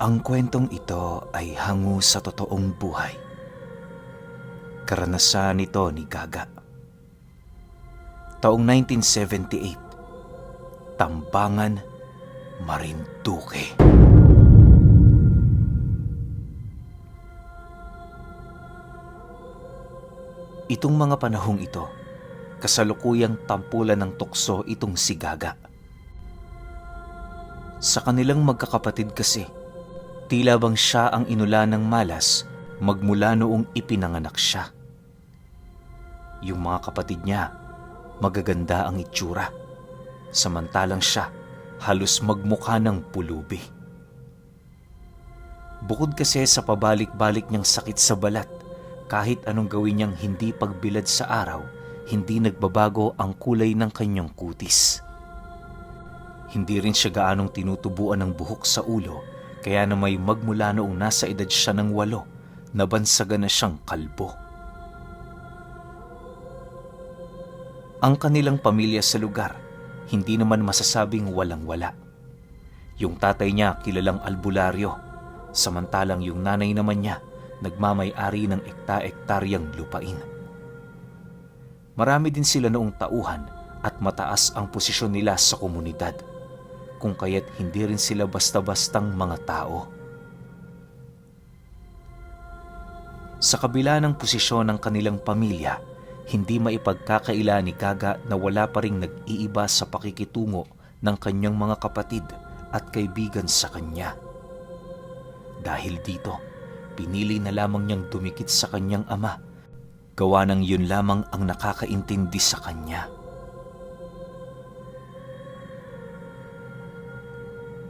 Ang kwentong ito ay hango sa totoong buhay. Karanasan nito ni Gaga. Taong 1978, Tambangan, Marinduque. Itong mga panahong ito, kasalukuyang tampulan ng tukso itong si Gaga. Sa kanilang magkakapatid kasi, tila bang siya ang inula ng malas magmula noong ipinanganak siya. Yung mga kapatid niya, magaganda ang itsura, samantalang siya halos magmukha ng pulubi. Bukod kasi sa pabalik-balik niyang sakit sa balat, kahit anong gawin niyang hindi pagbilad sa araw, hindi nagbabago ang kulay ng kanyang kutis. Hindi rin siya gaanong tinutubuan ng buhok sa ulo, kaya na may magmula noong nasa edad siya ng 8, nabansagan na siyang kalbo. Ang kanilang pamilya sa lugar, hindi naman masasabing walang-wala. Yung tatay niya kilalang albularyo, samantalang yung nanay naman niya nagmamay-ari ng ekta-ektaryang lupain. Marami din sila noong tauhan at mataas ang posisyon nila sa komunidad, kung kaya't hindi rin sila basta-bastang mga tao. Sa kabila ng posisyon ng kanilang pamilya, hindi maipagkakaila ni Gaga na wala pa ring nag-iiba sa pakikitungo ng kanyang mga kapatid at kaibigan sa kanya. Dahil dito, pinili na lamang niyang dumikit sa kanyang ama, gawa ng yun lamang ang nakakaintindi sa kanya.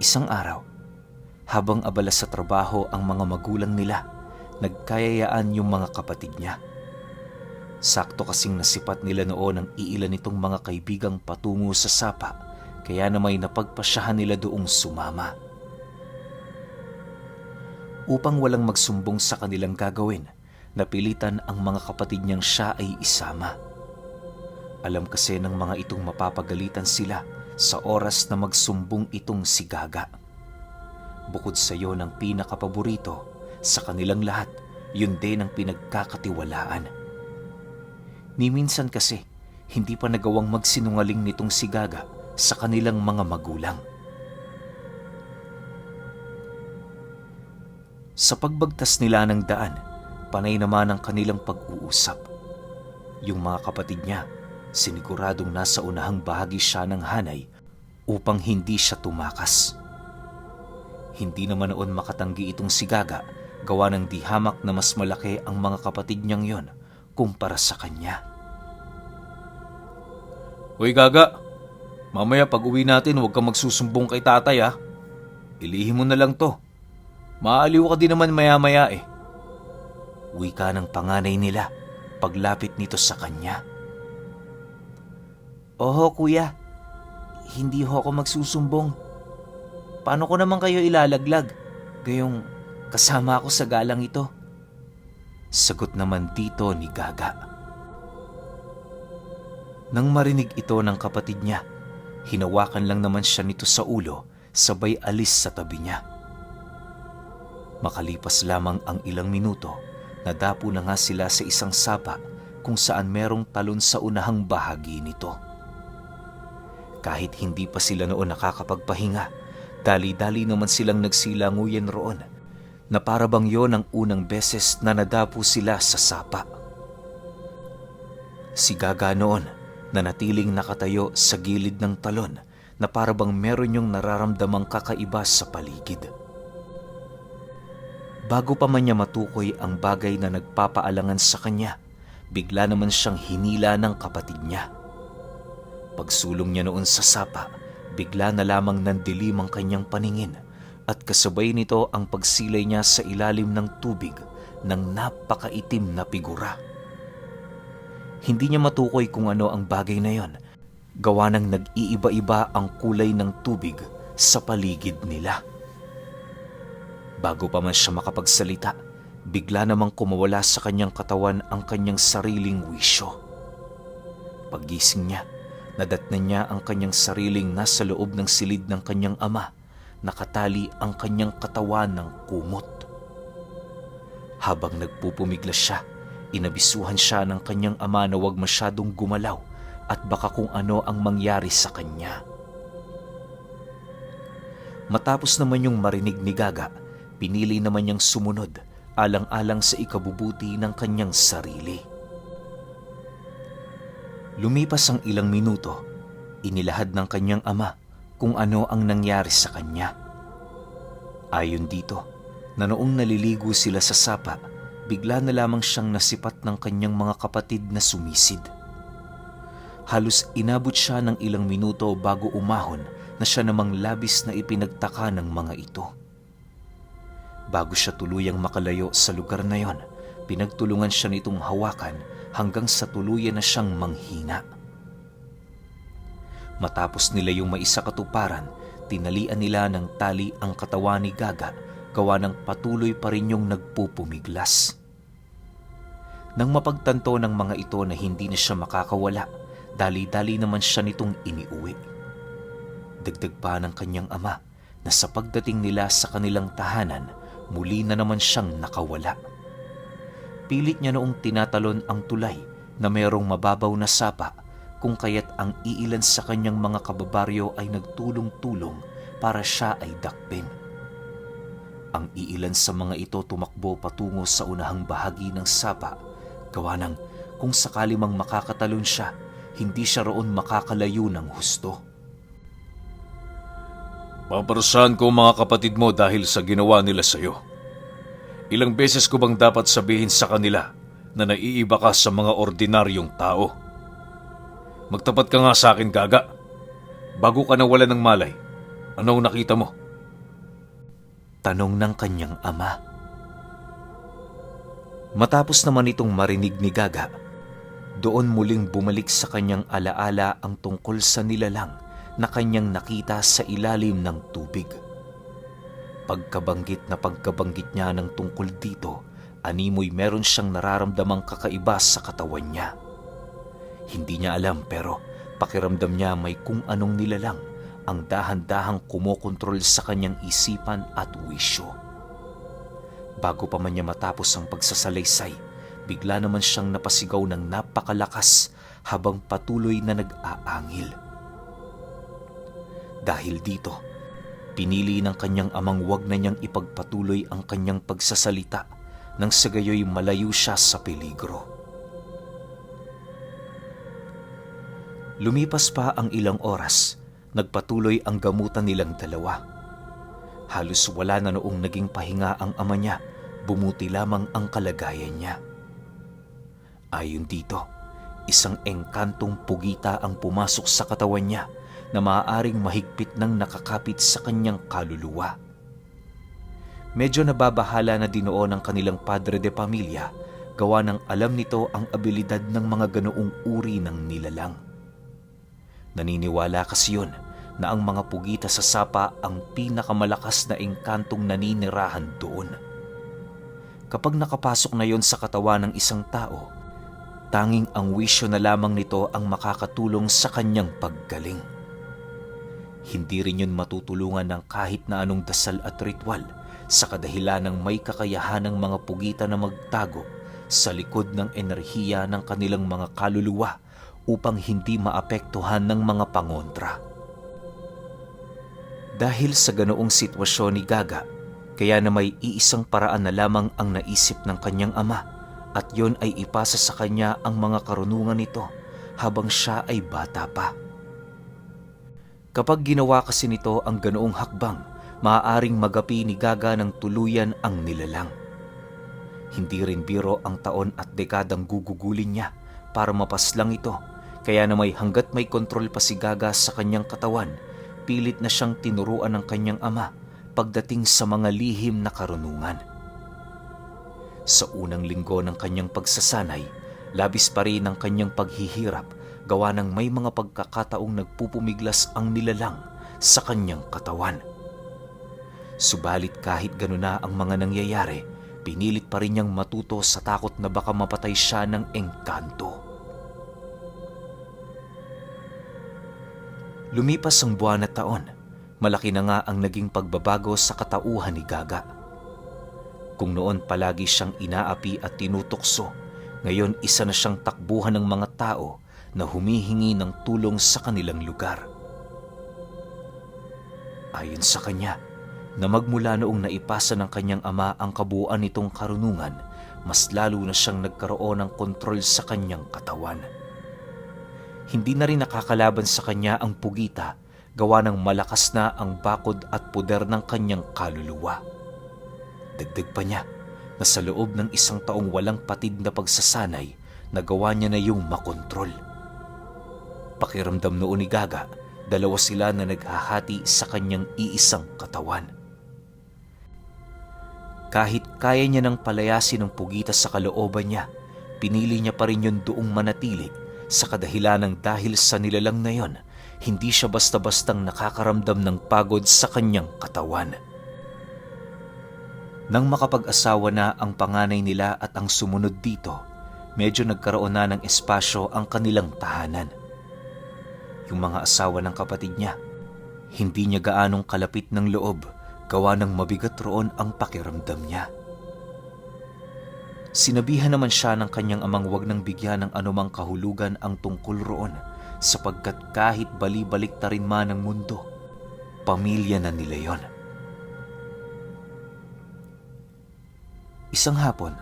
Isang araw, habang abala sa trabaho ang mga magulang nila, nagkayayaan yung mga kapatid niya. Sakto kasing nasipat nila noon ang iilan nitong mga kaibigang patungo sa sapa, kaya na may napagpasyahan nila doong sumama. Upang walang magsumbong sa kanilang gagawin, napilitan ang mga kapatid niyang siya ay isama. Alam kasi ng mga itong mapapagalitan sila sa oras na magsumbong itong si Gaga. Bukod sa iyo ng pinakapaborito, sa kanilang lahat, yun din ang pinagkakatiwalaan. Ni minsan kasi, hindi pa nagawang magsinungaling nitong si Gaga sa kanilang mga magulang. Sa pagbagtas nila ng daan, panay naman ang kanilang pag-uusap. Yung mga kapatid niya, siniguradong nasa unahang bahagi siya ng hanay upang hindi siya tumakas. Hindi naman noon makatanggi itong si Gaga, gawa ng di hamak na mas malaki ang mga kapatid niyang yon kumpara sa kanya. Hoy Gaga, mamaya pag uwi natin huwag kang magsusumbong kay tatay ha. Ilihim mo na lang to. Maaliw ka din naman maya-maya eh. Wika ng panganay nila paglapit nito sa kanya. Oho kuya, hindi ho ako magsusumbong. Paano ko naman kayo ilalaglag? Gayong kasama ako sa galang ito. Sagot naman dito ni Gaga. Nang marinig ito ng kapatid niya, hinawakan lang naman siya nito sa ulo, sabay alis sa tabi niya. Makalipas lamang ang ilang minuto, nadapo na nga sila sa isang sapa kung saan merong talon sa unahang bahagi nito. Kahit hindi pa sila noon nakakapagpahinga, dali-dali naman silang nagsilanguyan roon, na para bang yon ang unang beses na nadapo sila sa sapa. Si Gaga noon, nanatiling nakatayo sa gilid ng talon na para bang meron yung nararamdamang kakaiba sa paligid. Bago pa man niya matukoy ang bagay na nagpapaalangan sa kanya, bigla naman siyang hinila ng kapatid niya. Pagsulong niya noon sa sapa, bigla na lamang nandilim ang kanyang paningin at kasabay nito ang pagsilay niya sa ilalim ng tubig ng napakaitim na figura. Hindi niya matukoy kung ano ang bagay na yon, gawa ng nag-iiba-iba ang kulay ng tubig sa paligid nila. Bago pa man siya makapagsalita, bigla namang kumawala sa kanyang katawan ang kanyang sariling wisyo. Paggising niya, nadatnan niya ang kanyang sariling nasa loob ng silid ng kanyang ama nakatali ang kanyang katawan ng kumot. Habang nagpupumiglas siya, inabisuhan siya ng kanyang ama na huwag masyadong gumalaw at baka kung ano ang mangyari sa kanya. Matapos naman yung marinig ni Gaga, pinili naman niyang sumunod alang-alang sa ikabubuti ng kanyang sarili. Lumipas ang ilang minuto, inilahad ng kanyang ama kung ano ang nangyari sa kanya. Ayon dito, na noong naliligo sila sa sapa, bigla na lamang siyang nasipat ng kanyang mga kapatid na sumisid. Halos inabot siya ng ilang minuto bago umahon na siya namang labis na ipinagtaka ng mga ito. Bago siya tuluyang makalayo sa lugar na yon, pinagtulungan siya nitong hawakan hanggang sa tuluyan na siyang manghina. Matapos nila yung maisakatuparan, tinalian nila ng tali ang katawan ni Gaga gawa ng patuloy pa rin yung nagpupumiglas. Nang mapagtanto ng mga ito na hindi na siya makakawala, dali-dali naman siya nitong iniuwi. Dagdag pa ng kanyang ama na sa pagdating nila sa kanilang tahanan, muli na naman siyang nakawala. Pilit niya noong tinatalon ang tulay na mayroong mababaw na sapa, kung kaya't ang iilan sa kanyang mga kababaryo ay nagtulong-tulong para siya ay dakpin. Ang iilan sa mga ito tumakbo patungo sa unahang bahagi ng sapa, gawa ng kung sakali mang makakatalon siya, hindi siya roon makakalayo ng husto. Paparusahan ko ang mga kapatid mo dahil sa ginawa nila sa iyo. Ilang beses ko bang dapat sabihin sa kanila na naiiba ka sa mga ordinaryong tao? Magtapat ka nga sa akin, Gaga. Bago ka nawalan ng malay, anong nakita mo? Tanong ng kanyang ama. Matapos naman itong marinig ni Gaga, doon muling bumalik sa kanyang alaala ang tungkol sa nilalang na kanyang nakita sa ilalim ng tubig. Pagkabanggit niya ng tungkol dito, animoy meron siyang nararamdamang kakaiba sa katawan niya. Hindi niya alam pero pakiramdam niya may kung anong nilalang ang dahan-dahang kumokontrol sa kanyang isipan at wisyo. Bago pa man niya matapos ang pagsasalaysay, bigla naman siyang napasigaw ng napakalakas habang patuloy na nag-aangil. Dahil dito, pinili ng kanyang amang wag na niyang ipagpatuloy ang kanyang pagsasalita nang sa gayoy malayo siya sa peligro. Lumipas pa ang ilang oras, nagpatuloy ang gamutan nilang dalawa. Halos wala na noong naging pahinga ang ama niya, bumuti lamang ang kalagayan niya. Ayon dito, isang engkantong pugita ang pumasok sa katawan niya na maaaring mahigpit ng nakakapit sa kanyang kaluluwa. Medyo nababahala na dinoon ang kanilang padre de pamilya, gawa ng alam nito ang abilidad ng mga ganoong uri ng nilalang. Naniniwala kasi yun na ang mga pugita sa sapa ang pinakamalakas na engkantong naninirahan doon. Kapag nakapasok na yon sa katawan ng isang tao, tanging ang wisyo na lamang nito ang makakatulong sa kanyang paggaling. Hindi rin yun matutulungan ng kahit na anong dasal at ritual sa kadahilan ng may kakayahan ng mga pugita na magtago sa likod ng enerhiya ng kanilang mga kaluluwa upang hindi maapektuhan ng mga pangontra. Dahil sa ganoong sitwasyon ni Gaga, kaya na may iisang paraan na lamang ang naisip ng kanyang ama at yon ay ipasa sa kanya ang mga karunungan nito habang siya ay bata pa. Kapag ginawa kasi nito ang ganoong hakbang, maaaring magapi ni Gaga ng tuluyan ang nilalang. Hindi rin biro ang taon at dekadang gugugulin niya para mapaslang ito, kaya na hanggat may kontrol pa si Gaga sa kanyang katawan, pilit na siyang tinuruan ng kanyang ama pagdating sa mga lihim na karunungan. Sa unang linggo ng kanyang pagsasanay, labis pa rin ang kanyang paghihirap gawa ng may mga pagkakataong nagpupumiglas ang nilalang sa kanyang katawan. Subalit kahit gano'n na ang mga nangyayari, pinilit pa rin niyang matuto sa takot na baka mapatay siya ng engkanto. Lumipas ang buwan at taon, Malaki na nga ang naging pagbabago sa katauhan ni Gaga. Kung noon palagi siyang inaapi at tinutokso, ngayon isa na siyang takbuhan ng mga tao na humihingi ng tulong sa kanilang lugar. Ayon sa kanya, na magmula noong naipasa ng kanyang ama ang kabuuan nitong karunungan, mas lalo na siyang nagkaroon ng kontrol sa kanyang katawan. Hindi na rin nakakalaban sa kanya ang pugita, gawa ng malakas na ang bakod at puder ng kanyang kaluluwa. Dagdag pa niya na sa loob ng 1 taong walang patid na pagsasanay, nagawa niya na yung makontrol. Pakiramdam noon ni Gaga, dalawa sila na naghahati sa kanyang iisang katawan. Kahit kaya niya nang palayasin ang pugita sa kalooban niya, pinili niya pa rin yun doong manatili sa kadahilanang dahil sa nilalang na yon, hindi siya basta-bastang nakakaramdam ng pagod sa kanyang katawan. Nang makapag-asawa na ang panganay nila at ang sumunod dito, medyo nagkaroon na ng espasyo ang kanilang tahanan. Yung mga asawa ng kapatid niya, hindi niya gaanong kalapit ng loob, gawa ng mabigat roon ang pakiramdam niya. Sinabihan naman siya ng kanyang amang wag nang bigyan ng anumang kahulugan ang tungkol roon, sapagkat kahit bali-balik ta rin man ang mundo, pamilya na nila yon. Isang hapon,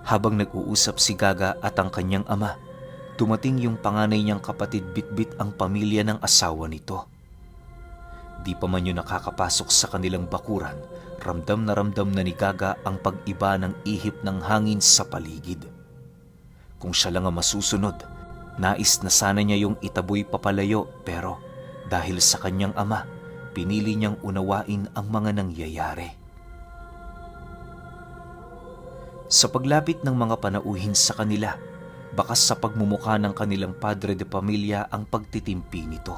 habang nag-uusap si Gaga at ang kanyang ama, dumating yung panganay niyang kapatid bitbit ang pamilya ng asawa nito. Di pa man yun nakakapasok sa kanilang bakuran, ramdam na ni Gaga ang pag-iba ng ihip ng hangin sa paligid. Kung siya lang ang masusunod, nais na sana niya yung itaboy papalayo, pero dahil sa kanyang ama, pinili niyang unawain ang mga nangyayari. Sa paglapit ng mga panauhin sa kanila, bakas sa pagmumukha ng kanilang padre de pamilya ang pagtitimpi nito.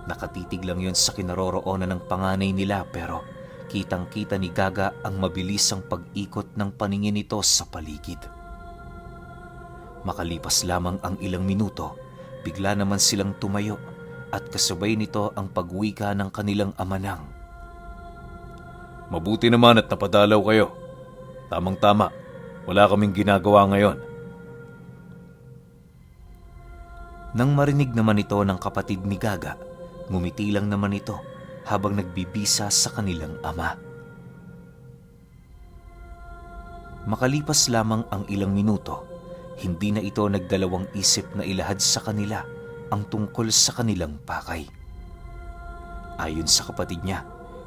Nakatitig lang yon sa kinaroroonan ng panganay nila, pero kitang-kita ni Gaga ang mabilisang pag-ikot ng paningin nito sa paligid. Makalipas lamang ang ilang minuto, bigla naman silang tumayo at kasabay nito ang pagwika ng kanilang amanang. Mabuti naman at napadalaw kayo. Tamang-tama, wala kaming ginagawa ngayon. Nang marinig naman ito ng kapatid ni Gaga, ngumiti lang naman ito habang nagbibisa sa kanilang ama. Makalipas lamang ang ilang minuto, hindi na ito nagdalawang isip na ilahad sa kanila ang tungkol sa kanilang pakay. Ayon sa kapatid niya,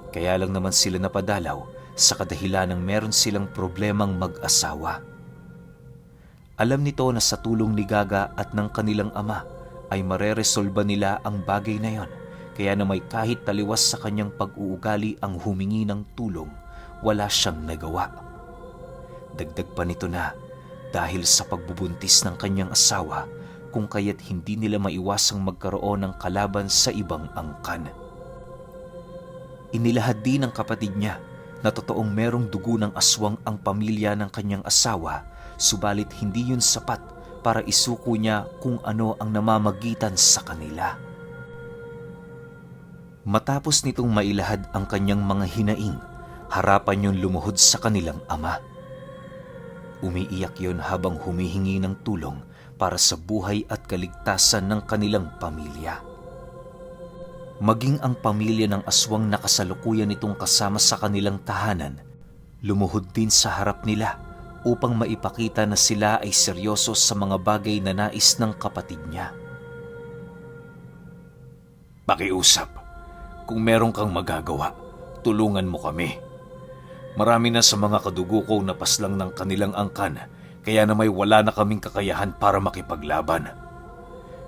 kaya lang naman sila napadalaw sa kadahilanang meron silang problemang mag-asawa. Alam nito na sa tulong ni Gaga at ng kanilang ama ay mareresolba nila ang bagay na yon, kaya na may kahit taliwas sa kanyang pag-uugali ang humingi ng tulong, wala siyang nagawa. Dagdag pa nito na dahil sa pagbubuntis ng kanyang asawa, kung kaya't hindi nila maiwasang magkaroon ng kalaban sa ibang angkan. Inilahad din ng kapatid niya na totoong merong dugo ng aswang ang pamilya ng kanyang asawa, subalit hindi yun sapat para isuko niya kung ano ang namamagitan sa kanila. Matapos nitong mailahad ang kanyang mga hinaing, harapan yun lumuhod sa kanilang ama. Umiiyak yun habang humihingi ng tulong para sa buhay at kaligtasan ng kanilang pamilya. Maging ang pamilya ng aswang na kasalukuyan nitong kasama sa kanilang tahanan, lumuhod din sa harap nila upang maipakita na sila ay seryoso sa mga bagay na nais ng kapatid niya. Pakiusap. Kung meron kang magagawa, tulungan mo kami. Marami na sa mga kadugo ko napaslang ng kanilang angkan, kaya na may wala na kaming kakayahan para makipaglaban.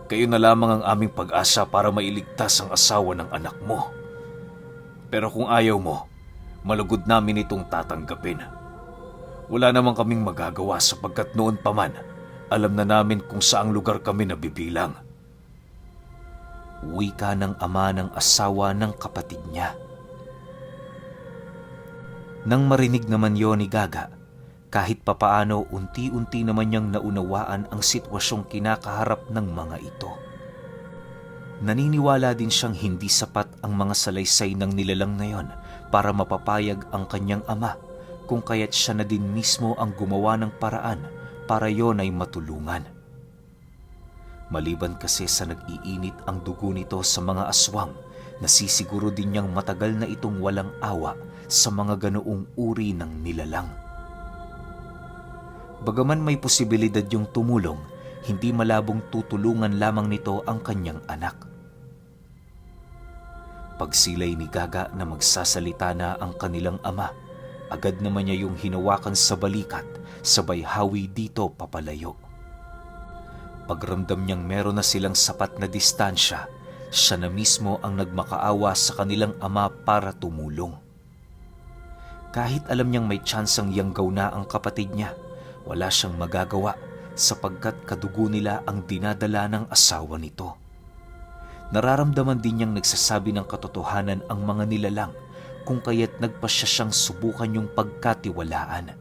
Kayo na lamang ang aming pag-asa para mailigtas ang asawa ng anak mo. Pero kung ayaw mo, malugod namin itong tatanggapin. Wala namang kaming magagawa sapagkat noon pa man, alam na namin kung saang lugar kami nabibilang. Wika ng ama ng asawa ng kapatid niya. Nang marinig naman yon ni Gaga, kahit papaano unti-unti naman niyang naunawaan ang sitwasyong kinakaharap ng mga ito. Naniniwala din siyang hindi sapat ang mga salaysay ng nilalang na yon para mapapayag ang kanyang ama, kung kaya't siya na din mismo ang gumawa ng paraan para yon ay matulungan. Maliban kasi sa nag-iinit ang dugo nito sa mga aswang, nasisiguro din niyang matagal na itong walang awa sa mga ganoong uri ng nilalang. Bagaman may posibilidad yung tumulong, hindi malabong tutulungan lamang nito ang kanyang anak. Pagsilay ni Gaga na magsasalita na ang kanilang ama, agad naman niya yung hinawakan sa balikat, sabay hawi dito papalayo. Pagramdam niyang meron na silang sapat na distansya, siya na mismo ang nagmakaawa sa kanilang ama para tumulong. Kahit alam niyang may tsansang yanggaw na ang kapatid niya, wala siyang magagawa sapagkat kadugo nila ang dinadala ng asawa nito. Nararamdaman din niyang nagsasabi ng katotohanan ang mga nilalang, kung kaya't nagpasya siyang subukan yung pagkatiwalaan.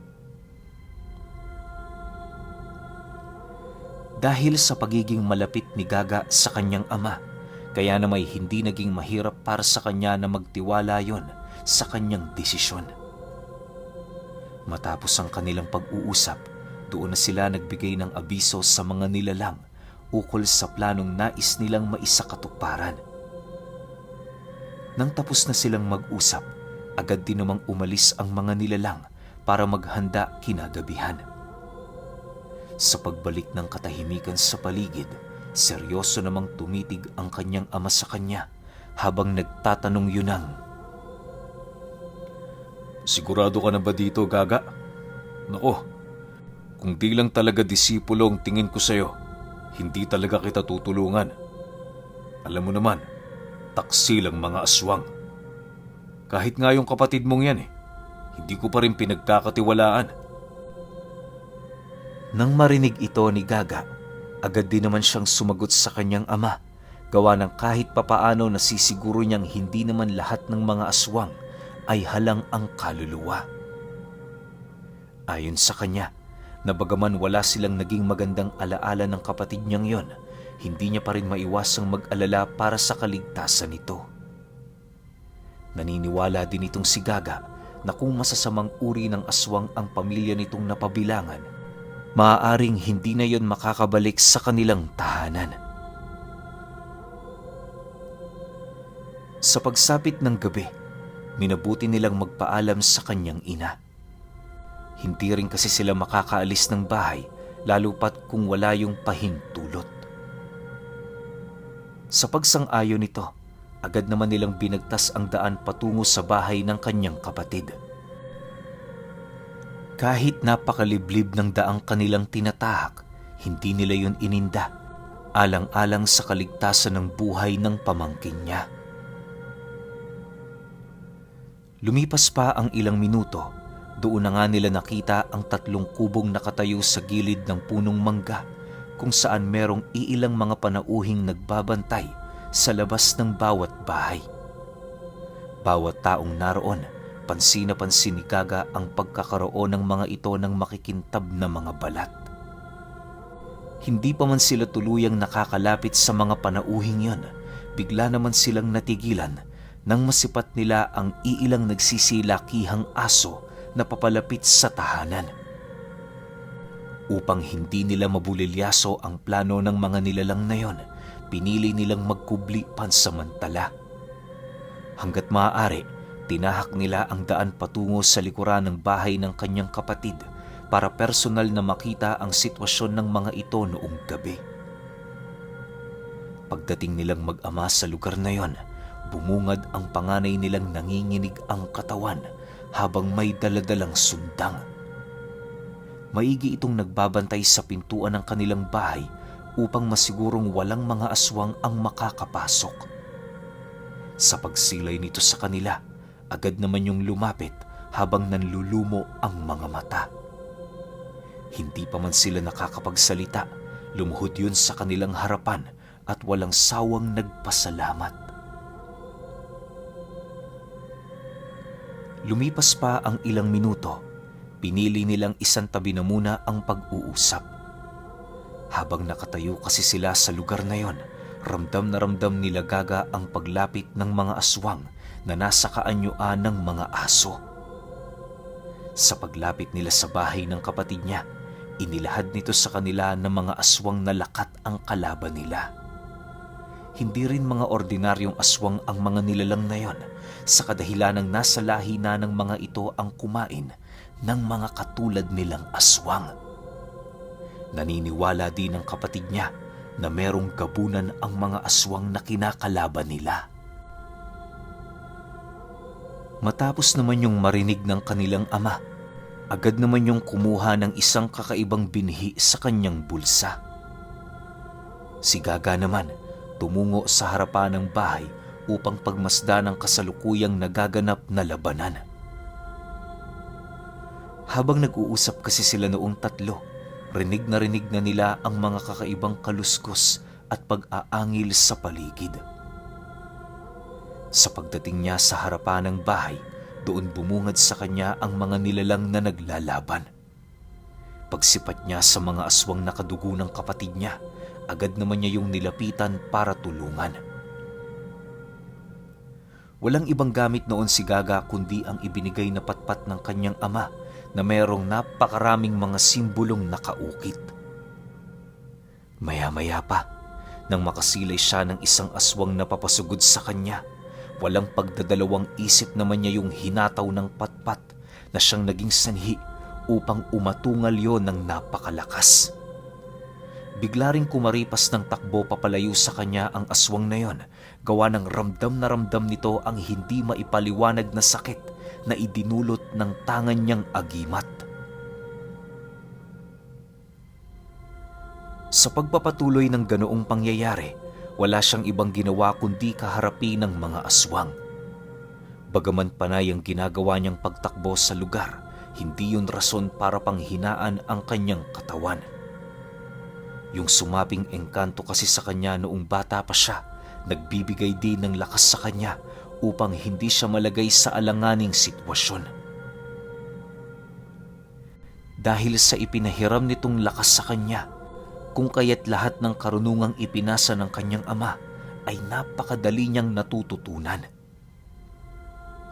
Dahil sa pagiging malapit ni Gaga sa kanyang ama, kaya na may hindi naging mahirap para sa kanya na magtiwala yon sa kanyang desisyon. Matapos ang kanilang pag-uusap, doon na sila nagbigay ng abiso sa mga nilalang ukol sa planong nais nilang maisakatuparan. Nang tapos na silang mag-usap, agad din namang umalis ang mga nilalang para maghanda kinagabihan. Sa pagbalik ng katahimikan sa paligid, seryoso namang tumitig ang kanyang ama sa kanya habang nagtatanong yun ang, Sigurado ka na ba dito, Gaga? Nako, kung di lang talaga disipulo ang tingin ko sa'yo, hindi talaga kita tutulungan. Alam mo naman, taksil ang mga aswang. Kahit nga yung kapatid mong yan hindi ko pa rin pinagkakatiwalaan. Nang marinig ito ni Gaga, agad din naman siyang sumagot sa kanyang ama, gawa ng kahit papaano nasisiguro niyang hindi naman lahat ng mga aswang ay halang ang kaluluwa. Ayon sa kanya, na bagaman wala silang naging magandang alaala ng kapatid niyang yon, hindi niya pa rin maiwasang mag-alala para sa kaligtasan nito. Naniniwala din itong si Gaga na kung masasamang uri ng aswang ang pamilya nitong napabilangan, maaaring hindi na yon makakabalik sa kanilang tahanan. Sa pagsapit ng gabi, minabuti nilang magpaalam sa kanyang ina. Hindi rin kasi sila makakaalis ng bahay, lalo pat kung wala yung pahintulot. Sa pagsang-ayon nito, agad naman nilang binagtas ang daan patungo sa bahay ng kanyang kapatid. Kahit napakaliblib ng daang kanilang tinatahak, hindi nila yun ininda, alang-alang sa kaligtasan ng buhay ng pamangkin niya. Lumipas pa ang ilang minuto, doon na nga nila nakita ang 3 kubong nakatayo sa gilid ng punong mangga, kung saan merong iilang mga panauhing nagbabantay sa labas ng bawat bahay. Bawat taong naroon, pansin na pansin ni Gaga ang pagkakaroon ng mga ito ng makikintab na mga balat. Hindi pa man sila tuluyang nakakalapit sa mga panauhing yon, bigla naman silang natigilan nang masipat nila ang iilang nagsisilakihang aso na papalapit sa tahanan. Upang hindi nila mabulilyaso ang plano ng mga nilalang na yon, pinili nilang magkubli pansamantala. Hanggat maaari, tinahak nila ang daan patungo sa likuran ng bahay ng kanyang kapatid para personal na makita ang sitwasyon ng mga ito noong gabi. Pagdating nilang mag-ama sa lugar na yon, bumungad ang panganay nilang nanginginig ang katawan habang may daladalang sundang. Maigi itong nagbabantay sa pintuan ng kanilang bahay upang masigurong walang mga aswang ang makakapasok. Sa pagsilay nito sa kanila, agad naman yung lumapit habang nanlulumo ang mga mata. Hindi pa man sila nakakapagsalita, lumuhod yun sa kanilang harapan at walang sawang nagpasalamat. Lumipas pa ang ilang minuto, pinili nilang isang tabi na muna ang pag-uusap. Habang nakatayo kasi sila sa lugar na yon, Ramdam na ramdam nila Gaga ang paglapit ng mga aswang na nasa kaanyuan ng mga aso. Sa paglapit nila sa bahay ng kapatid niya, inilahad nito sa kanila ng mga aswang na lakat ang kalaban nila. Hindi rin mga ordinaryong aswang ang mga nilalang na yon, sa kadahilan ng nasa lahi na ng mga ito ang kumain ng mga katulad nilang aswang. Naniniwala din ng kapatid niya na merong gabunan ang mga aswang na kinakalaban nila. Matapos naman yung marinig ng kanilang ama, agad naman yung kumuha ng isang kakaibang binhi sa kanyang bulsa. Si Gaga naman tumungo sa harapan ng bahay upang pagmasdan ang kasalukuyang nagaganap na labanan. Habang nag-uusap kasi sila noong tatlo, rinig na nila ang mga kakaibang kaluskos at pag-aangil sa paligid. Sa pagdating niya sa harapan ng bahay, doon bumungad sa kanya ang mga nilalang na naglalaban. Pagsipat niya sa mga aswang na kadugo ng kapatid niya, agad naman niya yung nilapitan para tulungan. Walang ibang gamit noon si Gaga kundi ang ibinigay na patpat ng kanyang ama na mayroong napakaraming mga simbolong nakaukit. Maya-maya pa, nang makasilay siya ng isang aswang na papasugod sa kanya, walang pagdadalawang isip naman niya yung hinataw ng patpat na siyang naging sanhi upang umatungal yon ng napakalakas. Bigla ring kumaripas ng takbo papalayo sa kanya ang aswang na yon, gawa ng ramdam na ramdam nito ang hindi maipaliwanag na sakit na idinulot ng tangan niyang agimat. Sa pagpapatuloy ng ganoong pangyayari, wala siyang ibang ginawa kundi kaharapin ng mga aswang. Bagaman panay ang ginagawa niyang pagtakbo sa lugar, hindi yun rason para panghinaan ang kanyang katawan. Yung sumaping engkanto kasi sa kanya noong bata pa siya, nagbibigay din ng lakas sa kanya upang hindi siya malagay sa alanganing sitwasyon. Dahil sa ipinahiram nitong lakas sa kanya, kung kaya't lahat ng karunungang ipinasa ng kanyang ama ay napakadali niyang natututunan.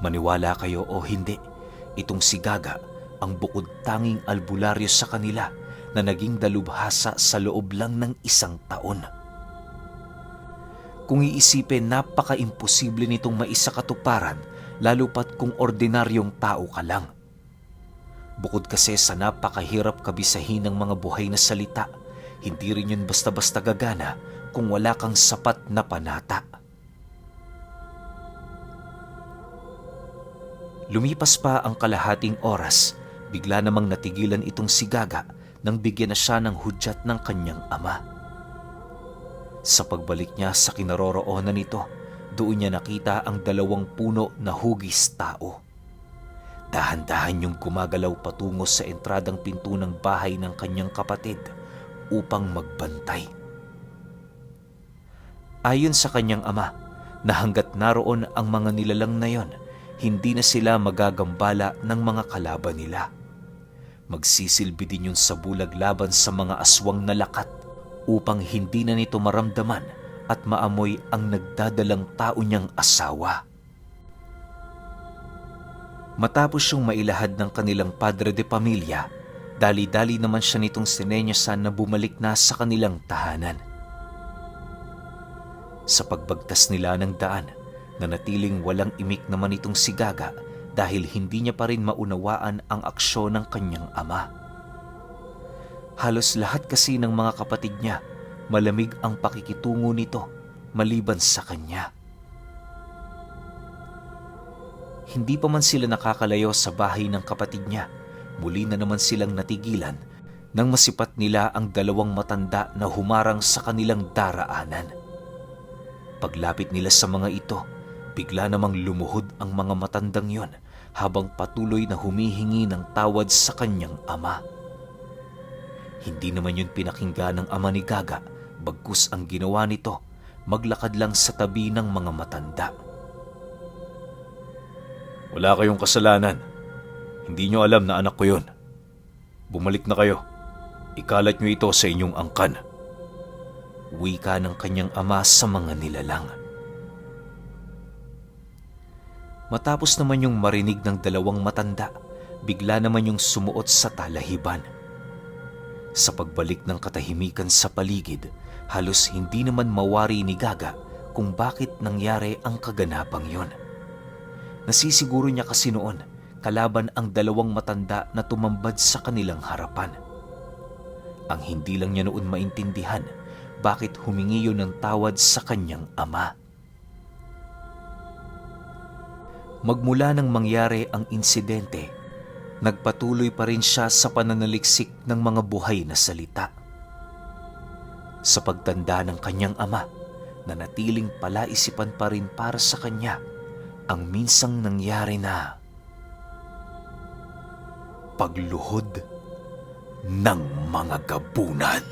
Maniwala kayo o hindi, itong si Gaga ang bukod tanging albularyo sa kanila na naging dalubhasa sa loob lang ng 1 taon. Kung iisipin, napaka-imposible nitong maisakatuparan, lalo pat kung ordinaryong tao ka lang. Bukod kasi sa napakahirap kabisahin ng mga buhay na salita, hindi rin yun basta-basta gagana kung wala kang sapat na panata. Lumipas pa ang kalahating oras, bigla namang natigilan itong si Gaga nang bigyan na siya ng hudyat ng kanyang ama. Sa pagbalik niya sa kinaroroonan nito, doon niya nakita ang 2 puno na hugis tao. Dahan-dahan yung gumagalaw patungo sa entradang pinto ng bahay ng kanyang kapatid upang magbantay. Ayon sa kanyang ama, na hanggat naroon ang mga nilalang na yon, hindi na sila magagambala ng mga kalaban nila. Magsisilbi din yun sa bulag laban sa mga aswang na lakat upang hindi na nito maramdaman at maamoy ang nagdadalang tao niyang asawa. Matapos yung mailahad ng kanilang padre de pamilya, dali-dali naman siya nitong sinenyasan na bumalik na sa kanilang tahanan. Sa pagbagtas nila ng daan, nanatiling walang imik naman itong si Gaga dahil hindi niya pa rin maunawaan ang aksyon ng kanyang ama. Halos lahat kasi ng mga kapatid niya, malamig ang pakikitungo nito maliban sa kanya. Hindi pa man sila nakakalayo sa bahay ng kapatid niya, muli na naman silang natigilan nang masipat nila ang 2 matanda na humarang sa kanilang daraanan. Paglapit nila sa mga ito, bigla namang lumuhod ang mga matandang yon habang patuloy na humihingi ng tawad sa kanyang ama. Hindi naman yun pinakinggan ng ama ni Gaga, bagkus ang ginawa nito, maglakad lang sa tabi ng mga matanda. Wala kayong kasalanan. Hindi nyo alam na anak ko yun. Bumalik na kayo. Ikalat nyo ito sa inyong angkan. Wika ng kanyang ama sa mga nilalang. Matapos naman yung marinig ng dalawang matanda, bigla naman yung sumuot sa talahiban. Sa pagbalik ng katahimikan sa paligid, halos hindi naman mawari ni Gaga kung bakit nangyari ang kaganapang yon. Nasisiguro niya kasi noon, kalaban ang dalawang matanda na tumambad sa kanilang harapan. Ang hindi lang niya noon maintindihan, bakit humingi yun ng tawad sa kanyang ama. Magmula nang mangyari ang insidente, nagpatuloy pa rin siya sa pananaliksik ng mga buhay na salita. Sa pagtanda ng kanyang ama, nanatiling palaisipan pa rin para sa kanya ang minsang nangyari na pagluhod ng mga gabunan.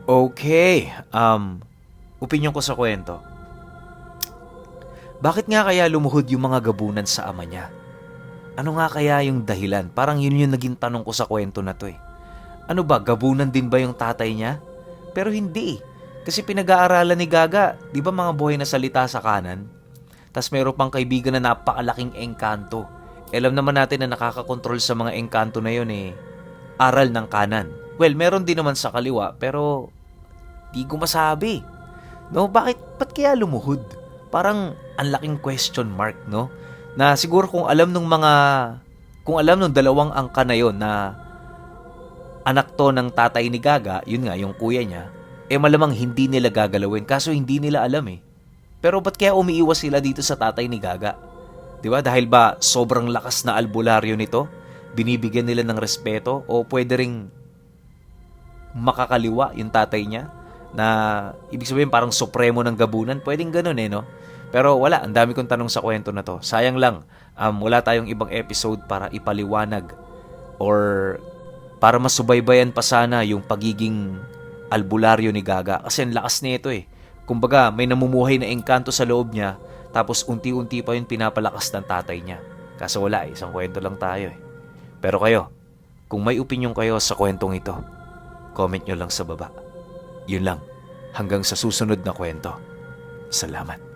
Okay, opinyon ko sa kwento. Bakit nga kaya lumuhod yung mga gabunan sa ama niya? Ano nga kaya yung dahilan? Parang yun yung naging tanong ko sa kwento na to eh. Ano ba, gabunan din ba yung tatay niya? Pero hindi eh. Kasi pinag-aaralan ni Gaga, di ba mga buhay na salita sa kanan? Tapos meron pang kaibigan na napakalaking engkanto. Alam naman natin na nakakakontrol sa mga engkanto na yun eh. Aral ng kanan. Well, meron din naman sa kaliwa, pero di ko masabi. No, ba't kaya lumuhod? Parang ang laking question mark, no? Na siguro kung alam nung dalawang angka na yon na anak to ng tatay ni Gaga, yun nga, yung kuya niya, malamang hindi nila gagalawin. Kaso hindi nila alam eh. Pero ba't kaya umiiwas sila dito sa tatay ni Gaga? Di ba? Dahil ba sobrang lakas na albularyo nito? Binibigyan nila ng respeto? O pwede ring makakaliwa yung tatay niya? Na ibig sabihin parang supremo ng gabunan? Pwedeng ganun eh, no? Pero wala, ang dami kong tanong sa kwento na to. Sayang lang, wala tayong ibang episode para ipaliwanag or para masubaybayan pa sana yung pagiging albularyo ni Gaga. Kasi ang lakas nito eh. Kumbaga, may namumuhay na engkanto sa loob niya, tapos unti-unti pa yung pinapalakas ng tatay niya. Kaso wala eh, isang kwento lang tayo eh. Pero kayo, kung may opinion kayo sa kwentong ito, comment nyo lang sa baba. Yun lang, hanggang sa susunod na kwento. Salamat.